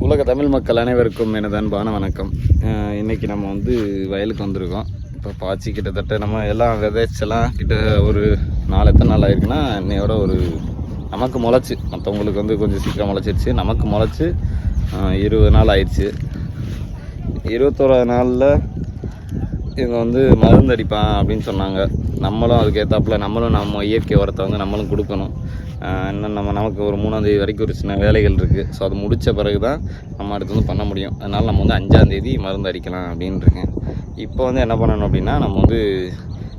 உலக தமிழ் மக்கள் அனைவருக்கும் எனது அன்பான வணக்கம். இன்றைக்கி நம்ம வயலுக்கு வந்திருக்கோம். இப்போ பாய்ச்சி கிட்டத்தட்ட நம்ம எல்லாம் விதைச்செல்லாம் ஒரு எத்தனை நாள் ஆயிருக்குன்னா இன்னையோட நமக்கு முளைச்சி, மற்றவங்களுக்கு கொஞ்சம் சீக்கிரம் முளைச்சிருச்சு. நமக்கு முளைச்சி 20 நாள் ஆயிடுச்சு. 21ஆவது நாளில் இவங்க மருந்து அடிப்பான் அப்படின்னு சொன்னாங்க. நம்மளும் அதுக்கேற்றாப்புல நம்ம இயற்கை உரத்தை நம்மளும் கொடுக்கணும். இன்னும் நமக்கு ஒரு 3ஆம் தேதி வரைக்கும் ஒரு சின்ன வேலைகள் இருக்குது. ஸோ அது முடித்த பிறகு தான் நம்ம அடுத்து பண்ண முடியும். அதனால் நம்ம 5ஆம் தேதி மருந்து அடிக்கலாம் அப்படின்ட்டுருக்கேன். இப்போ என்ன பண்ணணும் அப்படின்னா, நம்ம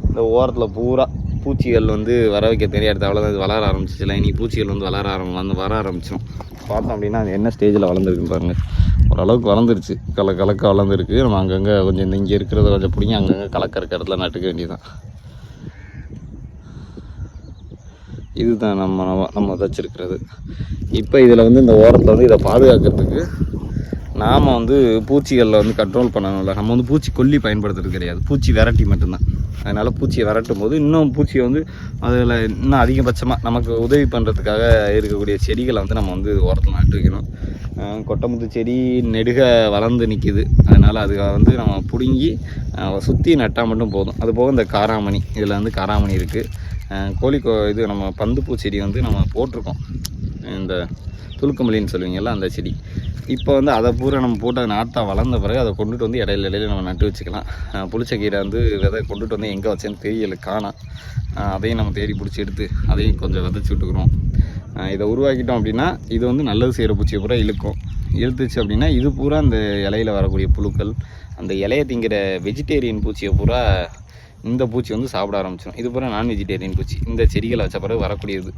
இந்த ஓரத்தில் பூரா பூச்சிகள் வர வைக்க தெரியாது. அவ்வளோதான், இது வளர ஆரம்பிச்சிச்சுல. இனி பூச்சிகள் வர ஆரம்பிச்சிடும். பார்த்தோம் அப்படின்னா அது என்ன ஸ்டேஜில் வளர்ந்துருக்குன்னு பாருங்கள். ஓரளவுக்கு வளர்ந்துருச்சு, கலக்க வளர்ந்துருக்கு. நம்ம அங்கங்கே கொஞ்சம் இங்கே இருக்கிறத கொஞ்சம் பிடிங்க, அங்கங்கே கலக்க இருக்கிற இடத்துல நட்டுக்க வேண்டியதான். இதுதான் நம்ம வச்சிருக்கிறது. இப்போ இதில் இந்த ஓரத்தில் இதை பாதுகாக்கிறதுக்கு நாம் பூச்சிகளில் கண்ட்ரோல் பண்ணணும்ல. நம்ம பூச்சி கொல்லி பயன்படுத்துறது கிடையாது, பூச்சி விரட்டி மட்டும்தான். அதனால் பூச்சியை விரட்டும் போது இன்னும் பூச்சியை அதில் இன்னும் அதிகபட்சமாக நமக்கு உதவி பண்ணுறதுக்காக இருக்கக்கூடிய செடிகளை நம்ம ஓரத்தில் நட்டு வைக்கணும். கொட்டமுத்து செடி நெடுக வளர்ந்து நிற்கிது. அதனால் அது நம்ம பிடுங்கி சுற்றி நட்டால் மட்டும் போதும். அதுபோக இந்த காராமணி, இதில் காராமணி இருக்குது. இது நம்ம பந்துப்பூ செடி நம்ம போட்டிருக்கோம். இந்த துளுக்கமல்லின்னு சொல்லுவீங்கள்ல, அந்த செடி. இப்போ அதை பூரா நம்ம போட்டு அது நாற்றா வளர்ந்த பிறகு அதை கொண்டுட்டு இடையில நம்ம நட்டு வச்சுக்கலாம். புளிச்சக்கீரை விதை கொண்டுட்டு எங்கே வச்சேன்னு தெரியல, காணோம். அதையும் நம்ம தேடி பிடிச்சி எடுத்து அதையும் கொஞ்சம் விதைச்சி விட்டுக்கிறோம். இதை உருவாக்கிட்டோம் அப்படின்னா இது நல்லது செய்கிற பூச்சியை பூரா இழுத்துச்சு அப்படின்னா இது பூரா அந்த இலையில் வரக்கூடிய புழுக்கள், அந்த இலையை திங்கிற வெஜிடேரியன் பூச்சியை பூரா இந்த பூச்சி சாப்பிட ஆரம்பிச்சிடும். இது பூரா நான் வெஜிடேரியன் பூச்சி. இந்த செடிகளை வச்ச பிறகு வரக்கூடியது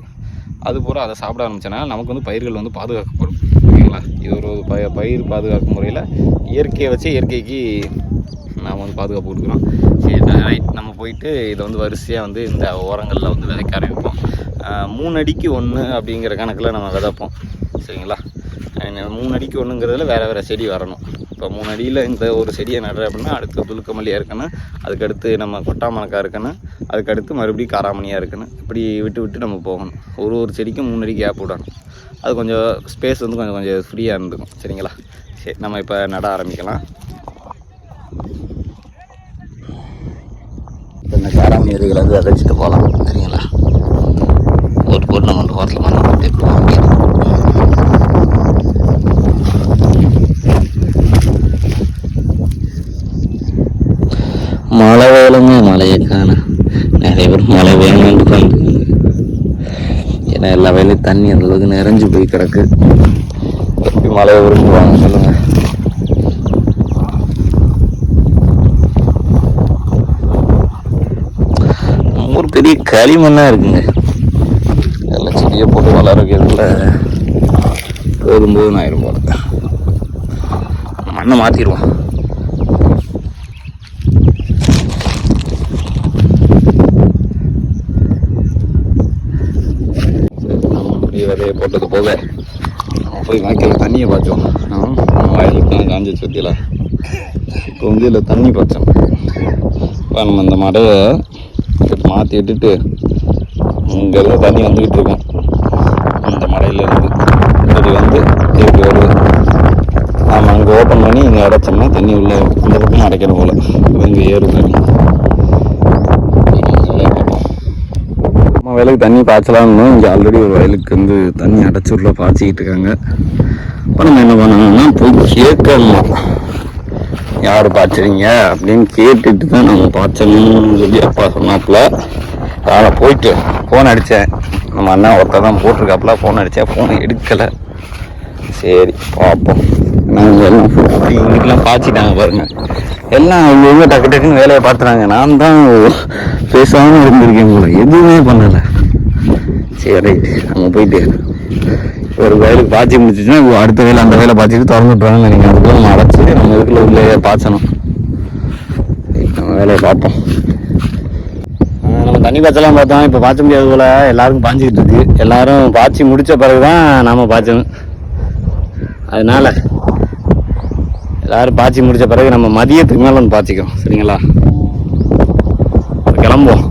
அது பூரா அதை சாப்பிட ஆரம்பிச்சனால நமக்கு பயிர்கள் பாதுகாக்கப்படும். ஓகேங்களா? இது ஒரு பயிர் பாதுகாக்கும் முறையில் இயற்கையை வச்சு இயற்கைக்கு நாம் பாதுகாப்பு கொடுக்குறோம். சரி, ரைட். நம்ம போயிட்டு இதை வரிசையாக இந்த ஓரங்களில் விதைக்க ஆரம்பிப்போம். 3 அடிக்கு 1 அப்படிங்கிற கணக்கில் நம்ம விதைப்போம். சரிங்களா? 3 அடிக்கு 1ங்கிறதுல வேறு செடி வரணும். இப்போ 3 அடியில் இந்த ஒரு செடியை நடுற அப்படின்னா அடுத்து துளுக்கமல்லியாக இருக்கணும், அதுக்கடுத்து நம்ம கொட்டாமணக்காக இருக்கணும், அதுக்கடுத்து மறுபடியும் காராமணியாக இருக்கணும். இப்படி விட்டு நம்ம போகணும். ஒரு செடிக்கும் 3 அடி கேப் விடணும். அது கொஞ்சம் ஸ்பேஸ் கொஞ்சம் ஃப்ரீயாக இருந்துக்கும். சரிங்களா? சரி, நம்ம இப்போ நட ஆரம்பிக்கலாம். இப்போ இந்த காராமணி விதைகளை விதைச்சிட்டு போகலாம். சரிங்களா? ஒரு நம்ம ஓரத்தில் மண்ணை போட்டு போக முடியாது. மழை வேலுங்க, மழையை காண நிறைய பேர் மழை வேணும்னு பண்ணுறாங்க. ஏன்னா எல்லா வயலையும் தண்ணி அந்த அளவுக்கு நிறைஞ்சு போய் கிடக்கு. எப்படி மழையை விரும்புவாங்க சொல்லுங்க? ஒரு பெரிய களிமண்ணாக இருக்குங்க. எல்லாம் செடியை போட்டு வளர வைக்கிறதுல போதும் ஆயிரும் போல. மண்ணை மாற்றிடுவோம். விதையை போட்டது போக நம்ம போய் வாய்க்கால் தண்ணியை பாய்ச்சோம். வயலுக்கு தான் காஞ்சி சுற்றில இப்போ இதில் தண்ணி பாய்ச்சோம். இப்போ நம்ம இந்த மடையை மாற்றி விட்டுட்டு இங்கெல்லாம் தண்ணி வந்துக்கிட்டு இருக்கோம். இந்த மடையிலேருந்து இப்படி திருப்பி வருது. நாம் அங்கே ஓப்பன் பண்ணி இங்கே அடைச்சோம்னா தண்ணி உள்ள இந்த பக்கம் அடைக்கணும் போல். இங்கே ஏறும் தண்ணி. வயலுக்கு தண்ணி பாய்ச்சலாம்னு இங்கே ஆல்ரெடி ஒரு வயலுக்கு தண்ணி அடைச்சி உள்ள பாய்ச்சிக்கிட்டு இருக்காங்க. இப்போ நம்ம என்ன பண்ணணும்னா போய் கேட்கணும், யார் பாய்ச்சுறீங்க அப்படின்னு கேட்டுட்டு தான் நம்ம பாய்ச்சணும்னு சொல்லி அப்பா சொன்னாப்புல. அதனால் போயிட்டு ஃபோன் அடித்தேன். நம்ம அண்ணா ஒருத்தர் தான் போட்டிருக்காப்புல. ஃபோன் அடித்தேன், ஃபோனை எடுக்கலை. சரி பார்ப்போம். நாங்கள் எல்லாம் இன்றைக்கெலாம் பாய்ச்சிட்டாங்க பாருங்கள். எல்லாம் அவங்க டக்கு டக்குன்னு வேலையை பார்த்துறாங்க. நான் தான் பேசாமல் இருந்திருக்கேன் போல, எதுவுமே பண்ணலை. சரி ரைட்டு, நம்ம போயிட்டு ஒரு வயலுக்கு பாய்ச்சி முடிச்சிச்சுன்னா அடுத்த வேலை அந்த வேலை பாய்ச்சிட்டு திறந்து விட்றாங்கன்னு நினைக்கிறேன். அதுக்குள்ள நம்ம அடைச்சி நம்ம இதுக்குள்ள உள்ளே பாய்ச்சணும். நம்ம வேலையை பார்ப்போம். நம்ம தண்ணி பாய்ச்சலாம் பார்த்தோம். இப்போ பாய்ச்ச முடியாது போல், எல்லாருக்கும் பாய்ச்சிக்கிட்டு இருக்கு. எல்லாரும் பாய்ச்சி முடித்த பிறகு தான் நாம் பாய்ச்சணும். அதனால் எல்லோரும் பாய்ச்சி முடித்த பிறகு நம்ம மதியத்துக்கு மேலே பாய்ச்சிக்கிறோம். சரிங்களா? கிளம்புவோம்.